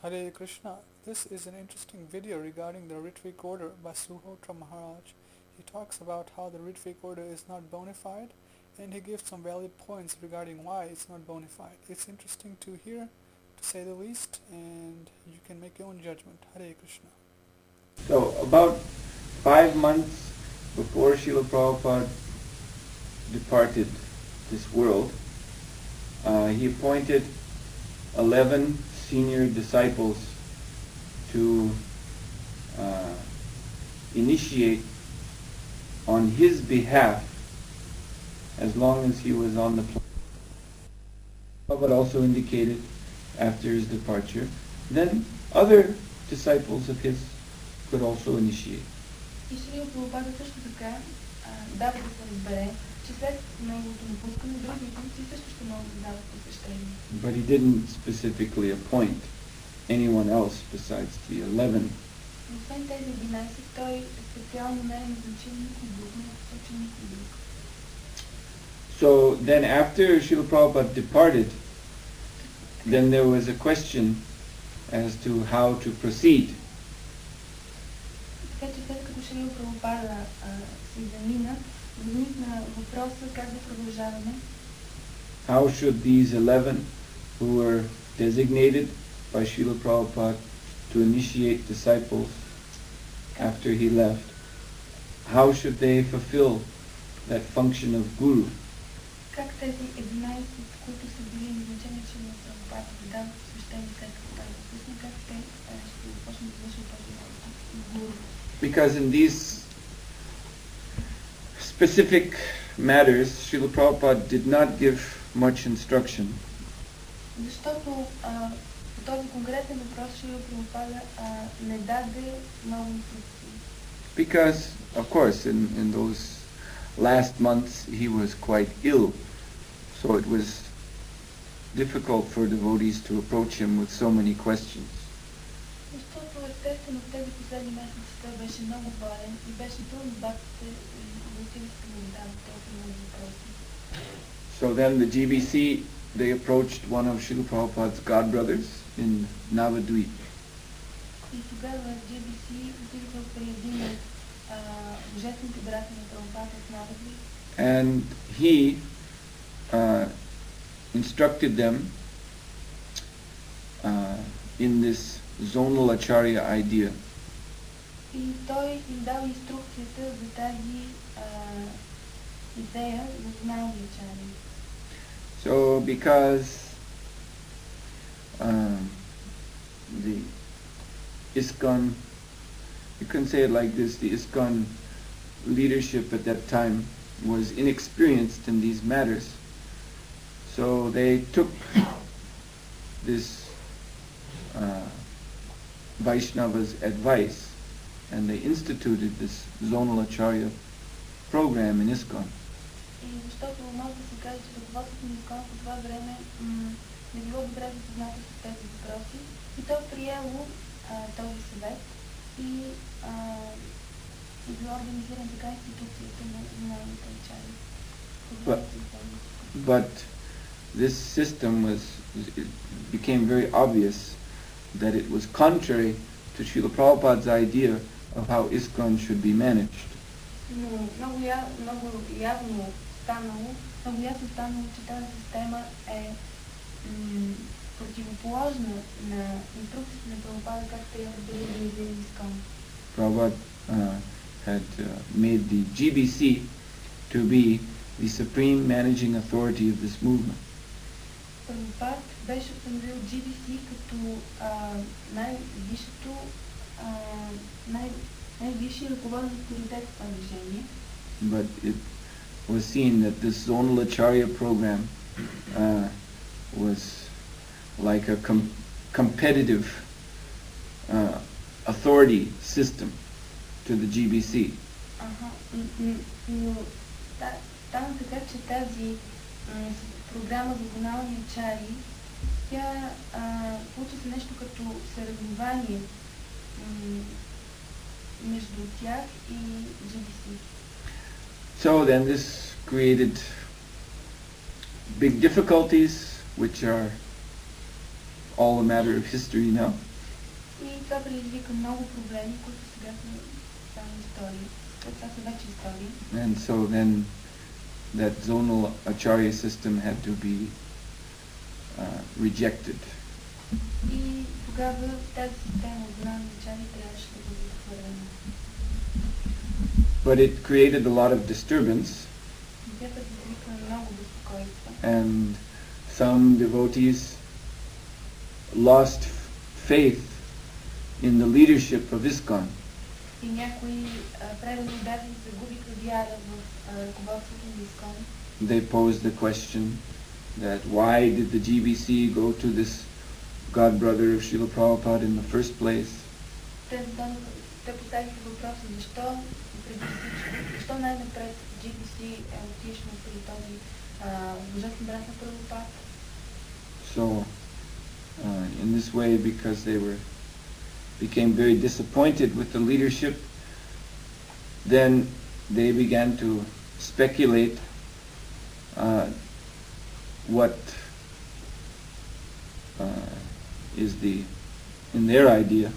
Hare Krishna. This is an interesting video regarding the Ritvik order by Suhotra Maharaj. He talks about how the Ritvik order is not bona fide, and he gives some valid points regarding why it's not bona fide. It's interesting to hear, to say the least, and you can make your own judgment. Hare Krishna. So about 5 months before Srila Prabhupada departed this world, he appointed 11 senior disciples to initiate on his behalf as long as he was on the planet. But also indicated after his departure, then other disciples of his could also initiate. И Шрила Прабхупада също така дава да се разбере, че след неговото напускане други ученици също ще могат да дават посещение. But he didn't specifically appoint anyone else besides the 11. Но освен тези 11, той специално не е назначил никой друг, не е посочил никой друг. So then after Srila Prabhupada departed, then there was a question as to how to proceed. Така че след като Шрила Прабхупада се замина, възникна въпроса как да продължаваме. How should these 11 who were designated by Srila Prabhupada to initiate disciples after he left, how should they fulfill that function of guru? Как тези 11, които са били назначени Шрила Прабхупада да дават посвещение след като той напусна, как те ще започнат да вършат този гуру? Because in these specific matters, Srila Prabhupada did not give much instruction. Защото по този конкретен въпрос Шрила Прабхупада не даде много инструкции. Because, of course, in those last months he was quite ill, so it was difficult for devotees to approach him with so many questions. Защото естествено в тези последни месеци той беше много болен и беше трудно бабите да отидат да му дават толкова много въпроси. So then the GBC, they approached one of Srila Prabhupada's godbrothers in Navadvip. И тогава GBC отидоха при един от божествените брати на Прабхупада в Навадвип. And he instructed them in this zonal acharya idea. И той им дал инструкцията за тази идея за зонални ачари. So because the ISKCON, you can say it like this, the ISKCON leadership at that time was inexperienced in these matters. So they took this Vaishnava's advice and they instituted this zonal acharya program in ISKCON. И защото може да се каже, че ръководството на ИСКОН по това време не било добре запознато с тези въпроси и то приело този съвет и било организирана така институцията на зоналните ачари. But this system it became very obvious that it was contrary to Srila Prabhupada's idea of how ISKCON should be managed. Но много ясно станало, че тази система е противоположна на инструкциите на Прабхупада, как трябва да бъде организиран ИСКОН. Prabhupada had made the GBC to be the supreme managing authority of this movement. Прабхупад беше установил GBC като най-висшия ръководен авторитет в това движение. But it was seen that this zonal acharya program was like a competitive authority system to the GBC. Но стана така, че тази програма за зонални ачари, тя получи се нещо като съревнование между тях и GBC. So then this created big difficulties, which are all a matter of history now. И това предизвика много проблеми, които сега са само истории. Това са вече истории. And so then that zonal acharya system had to be rejected. И тогава тази система от знание начали трябваше да бъде отхвърлена. But it created a lot of disturbance, Тя предизвика много безпокойство. and some devotees lost faith in the leadership of ISKCON. И някои преданни даже загубиха вяра в ръководството на ИСКОН. They posed the question that why did the GBC go to this god brother of Srila Prabhupada in the first place? Те поставиха въпроса защо най-напред GBC е отишъл при този божествен брат на Прабхупад. So in this way, because they became very disappointed with the leadership, then they began to speculate what is in their idea,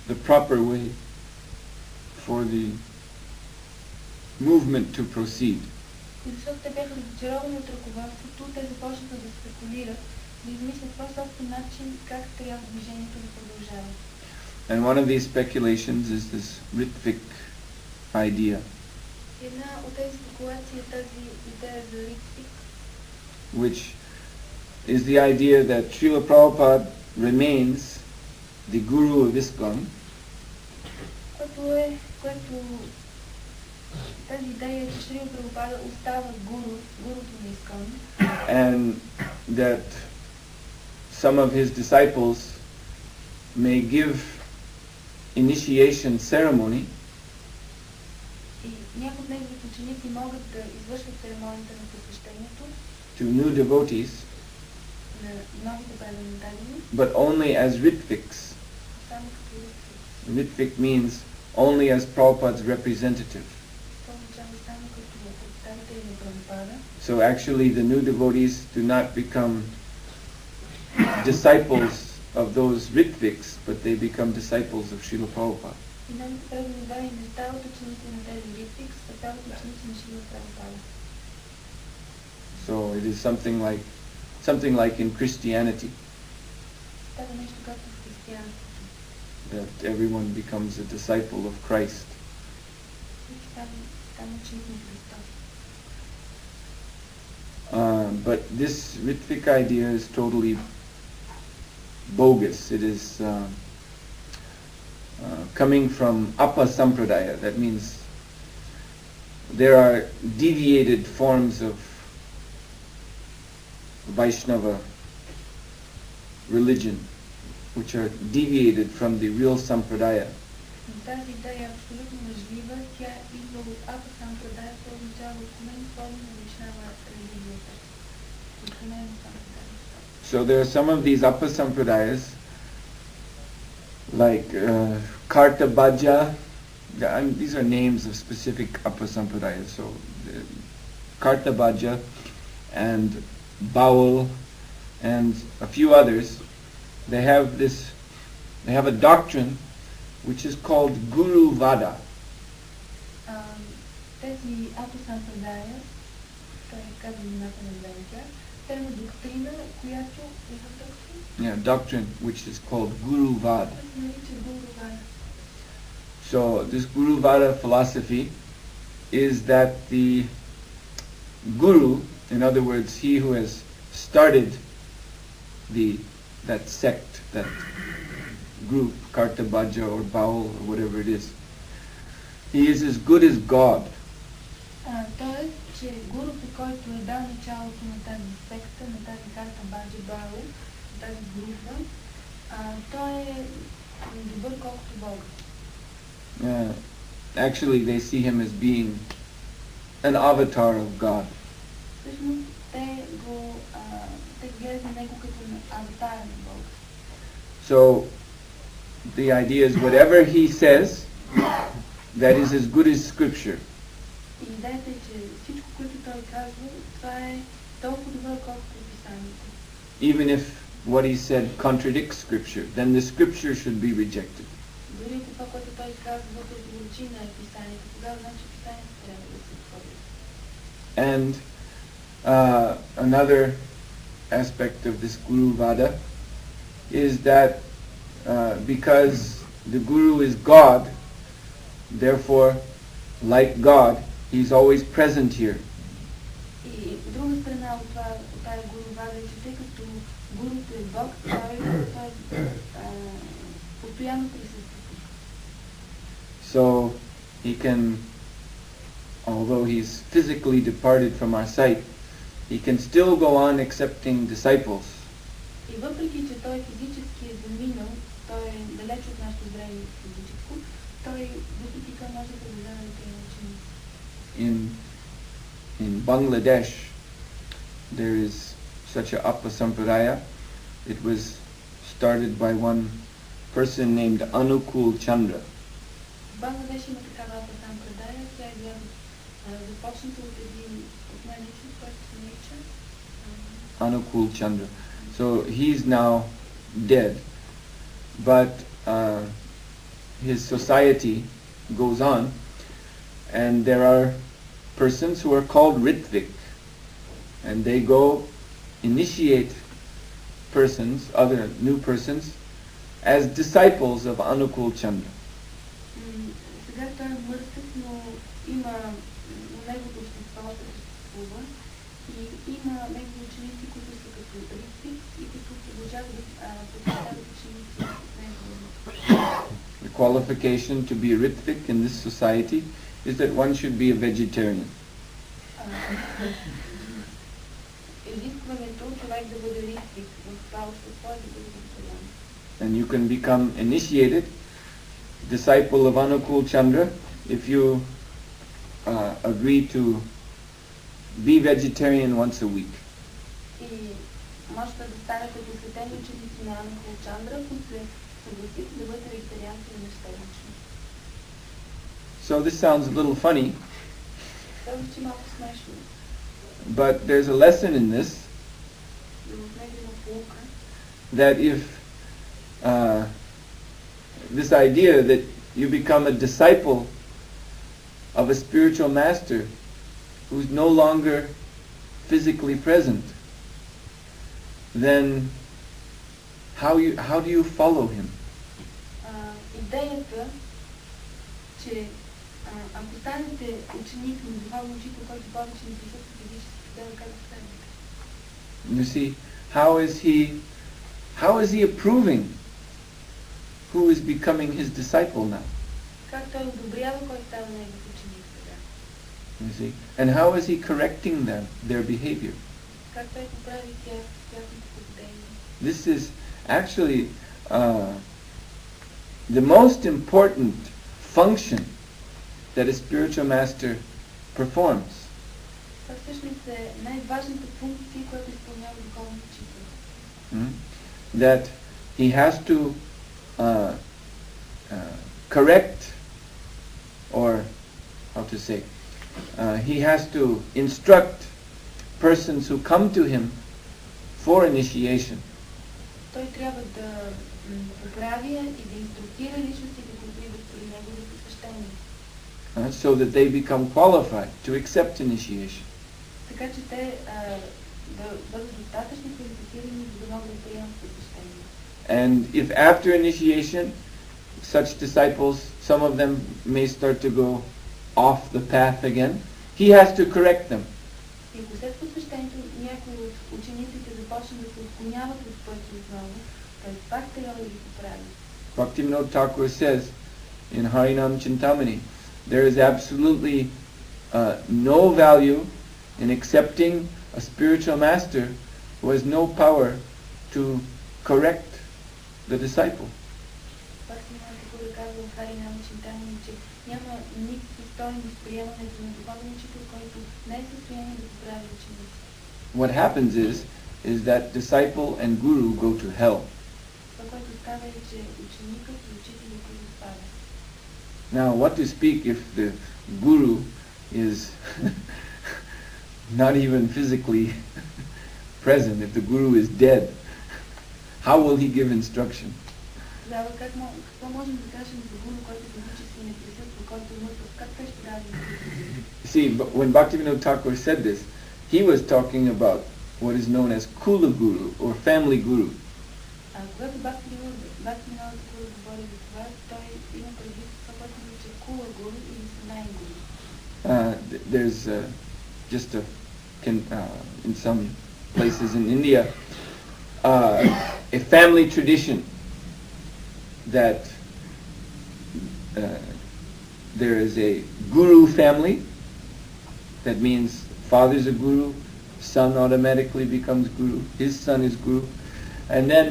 the proper way for the movement to proceed. И защото те бяха разочаровани от ръководството, те започнаха да спекулират, да измислят това собствен начин как трябва движението да продължава. And one of these speculations is this Ritvik idea, Една от тези спекулации е тази идея за Ритвик, which is the idea that Srila Prabhupada remains the guru of ISKCON, което тази идея е, че Шрила Прабхупада остава гуруто на ИСКОН, and that some of his disciples may give initiation ceremony и някои от неговите ученици могат да извършват церемонията на посвещението to new devotees, на новите преданни дадени, but only as Ritviks. само като Ритвик. Ritvik means only as Prabhupada's representative. Това означава само като представители на Прабхупада. So actually the new devotees do not become disciples of those Ritviks, but they become disciples of Srila Prabhupada. И новите преданни дадени не стават ученици на тези Ритвик, а стават ученици на Шрила Прабхупада. So it is something like in Christianity, Става нещо както в християнството. that everyone becomes a disciple of Christ. Всички стават ученик на Христос. But this Ritvik idea is totally bogus. It is coming from Appa Sampradaya. That means there are deviated forms of Vaishnava religion which are deviated from the real Sampradaya. Тази идея е абсолютно лъжлива. Тя идва от Апа Сампрадая, това означава отклонени форми на Вайшнава религията. Отклонени Сампрадая. So there are some of these Appa Sampradayas, like Karta Bhaja. These are names of specific Appa Sampradayas. So Karta Bhaja and Baul and a few others, they have a doctrine which is called Guru Vada. Тези Апа Сампрадая, той казва имената на двете, те има доктрина, която е в доктрина. Yeah, doctrine which is called Guru Vada. Това се нарича Гуру Вада. So this Guru Vada philosophy is that the Guru, in other words, he who has started that sect, that group, Karta Bhaja or Baul or whatever it is, he is as good as God. Тоест, че гурото, който е дал началото на тази секта, на тази Карта Баджа Бао, тази група, той е добър колкото Бог. Actually, they see him as being an avatar of God. Всъщност, те гледат на него като на аватара на Бог. So, the idea is whatever he says, that is as good as Scripture. И идеята е, че всичко, което той казва, това е толкова добро, колкото е писанието. Even if what he said contradicts scripture, then the scripture should be rejected. Дори ако това, което той казва, противоречи на писанието, тогава значи писанието трябва да се отхвърли. And another aspect of this Guru Vada is that because the Guru is God, therefore, like God, he's always present here. И друга страна от тази Гуру Вада е, че тъй като Гурото е Бог, той постоянно присъства. So he can, although he's physically departed from our sight, he can still go on accepting disciples. И въпреки, че той физически е заминал, той е далеч от нашето зрение физическо, той въпреки това може да вземе тези ученици. In Bangladesh, there is such a Appa Sampradaya. It was started by one person named Anukul Chandra. В Бангладеш има такава Апа Сампрадая, тя е била започната от един от най-лични, който се нарича Anukul Chandra. So he's now dead, but his society goes on, and there are persons who are called Ritvik, and they go initiate persons, other new persons, as disciples of Anukul Chandra. Сега той е мъртъв, но има неговото общество съществува и има негови ученици, които са като Риtvik и които продължават да посещават ученици от него. The qualification to be a Ritvik in this society is that one should be a vegetarian. Изискването човек да бъде Риtvik в това общество е да бъде вегетариан. And you can become initiated, disciple of Anukul Chandra, if you agree to be vegetarian once a week. И можете да станете посветени ученици на Анукул Чандра, ако се съгласите да бъдете вегетарианци на седмично. So this sounds a little funny, Това звучи малко смешно, but there's a lesson in this, но в него има поука, that if this idea that you become a disciple of a spiritual master who's no longer physically present, then how do you follow him? Идеята, че ако станете ученик на духовен учител, който повече не присъства физически, тогава как да станете? You see, how is he approving who is becoming his disciple now? Как той одобрява кой става негов ученик сега? You see, and how is he correcting them, their behavior? Как той поправи тяхното поведение? This is actually the most important function that a spiritual master performs. Това всъщност е най-важната функция, която изпълнява духовен учител. That he has to correct, or how to say, he has to instruct persons who come to him for initiation. Той трябва да поправя и да инструктира личностите, които идват при него за посвещение. So that they become qualified to accept initiation. Така че те да бъдат достатъчно квалифицирани, за да могат да приемат посвещение. And if after initiation, such disciples, some of them may start to go off the path again, he has to correct them. И ако след посвещението някои от учениците започнат да се отклоняват от пътя отново, той пак трябва да ги поправи. Bhaktivinoda Thakur says in Harinam Chintamani, there is absolutely no value in accepting a spiritual master who has no power to correct the disciple. Пак си има какво да казва в Харинам Чинтамани, че няма никаква стойност приемането на духовен учител, който не е в състояние да поправи ученици. What happens is that disciple and guru go to hell. Това, което става е, че ученикът и учителят го изпада. Now, what to speak if the guru is not even physically present, if the guru is dead? how will he give instruction? Тогава какво можем да кажем за гуру, който физически не присъства, който мъртъв? Как той ще даде инструкции? See, but when Bhaktivinoda Thakur said this, he was talking about what is known as Kula Guru or family guru. Когато Бхактивинода Тхакур говори за това, той има предвид това, което нарича Кула Гуру или семейен гуру. There's just in some places in India, a family tradition that there is a guru family. That means father's a guru, son automatically becomes guru, his son is guru, and then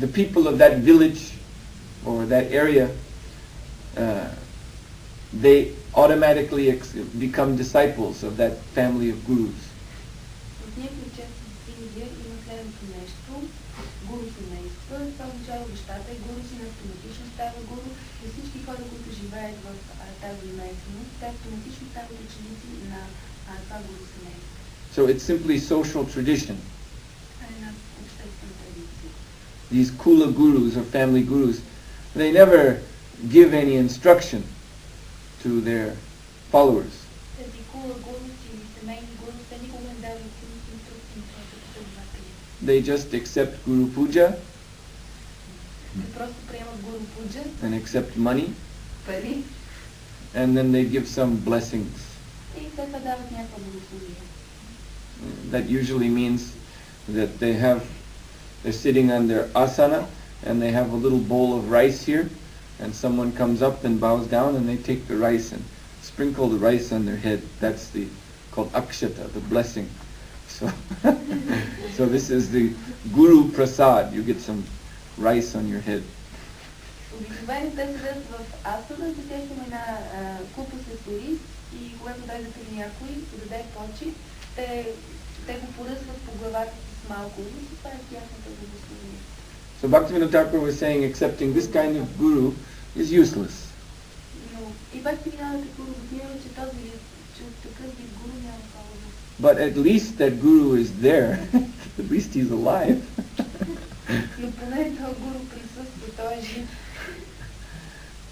the people of that village or that area, they automatically become disciples of that family of gurus. В някои части в Индия има следното нещо. Гуру семейства, това означава бащата е гуру, син автоматично става гуру и всички хора, които живеят в тази местност, те автоматично стават ученици на това гуру семейство. So it's simply social tradition. Една обществена традиция. These Kula gurus or family gurus, they never give any instruction to their followers. Тези Кула гурус или семейни гурус, те никога не дават инструкции на своите последователи. They just accept Guru Puja Те просто приемат гуру пуджа, and accept money, пари and then they give some blessings. и след това дават някаква благословие. That usually means that they're sitting on their asana and they have a little bowl of rice here, and someone comes up and bows down and they take the rice and sprinkle the rice on their head. That's called akshata, the blessing. So this is the Guru Prasad. You get some rice on your head. Обикновено те седят в асана, засещаме една купа с рис и когато дойде при някой, подаде почи, те го поръсват по главата с малко рис и това е тяхната благословение. So Bhaktivinoda Thakur was saying accepting this kind of guru is useless. Но и Бхактивинода Тхакур обяснява, че от такъв вид гуру няма полза. But at least that guru is there. At least he's alive. Но поне този гуру присъства, той е жив.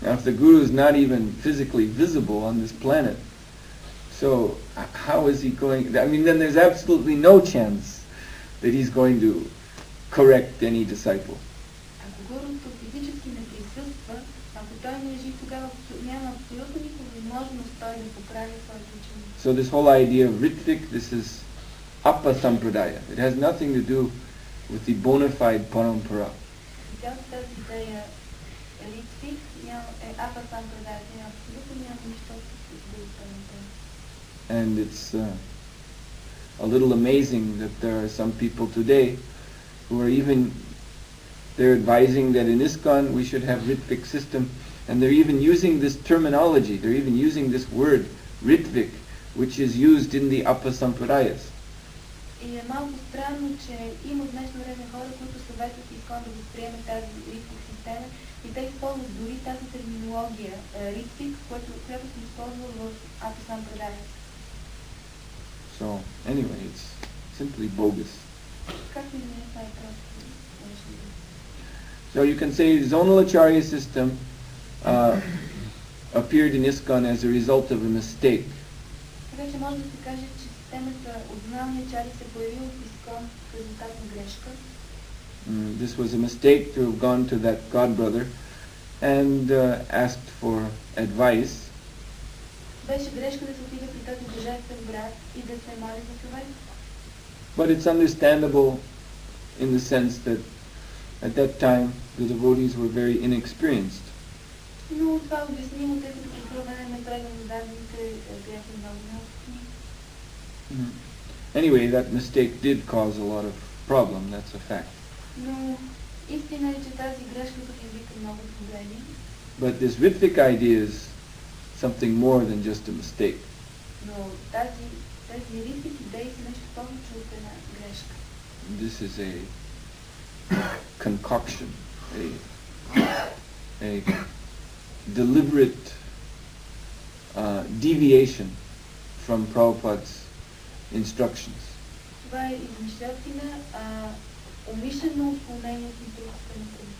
Now if the guru is not even physically visible on this planet, so how is he going? I mean, then there's absolutely no chance that he's going to correct any disciple. Ако гурото физически не присъства, ако той не е жив, тогава няма абсолютно никаква възможност той да поправи своите ученици. So this whole idea of Ritvik, this is Appa Sampradaya. It has nothing to do with the bona fide parampara. Цялата тази идея Ritvik е Апа Сампрадая, абсолютно няма нищо с гурупаната. And it's a little amazing that there are some people today who are they're advising that in ISKCON we should have Ritvik system, and they're even using this terminology, they're even using this word, Ritvik, which is used in the Appa Sampradayas. И е малко странно, че има в днешно време хора, които съветват ISKCON да възприеме тази Ritvik система и те използват дори тази терминология Ritvik, която се използва в Appa Sampradayas. So anyway, it's simply bogus. So you can say zonal acharya system appeared in ISKCON as a result of a mistake. Вече може да се каже, че системата от зоналния чари се появила в ISKCON в резултат на грешка. This was a mistake to have gone to that godbrother and asked for advice. Беше грешка да се отиде при този божествен брат и да се моли за съвет. But it's understandable in the sense that at that time the devotees were very inexperienced. Но това е обяснимо, тъй като по това време преданните бяха много неопитни. Anyway, that mistake did cause a lot of problem, that's a fact. Но истина е, че тази грешка предизвика много проблеми. But this Ritvik idea is something more than just a mistake. Но тези Ritvik идеи са нещо повече от една грешка. This is a concoction, a deliberate deviation from Prabhupada's instructions. Това е измишлятина, умишлено отклонение от инструкциите на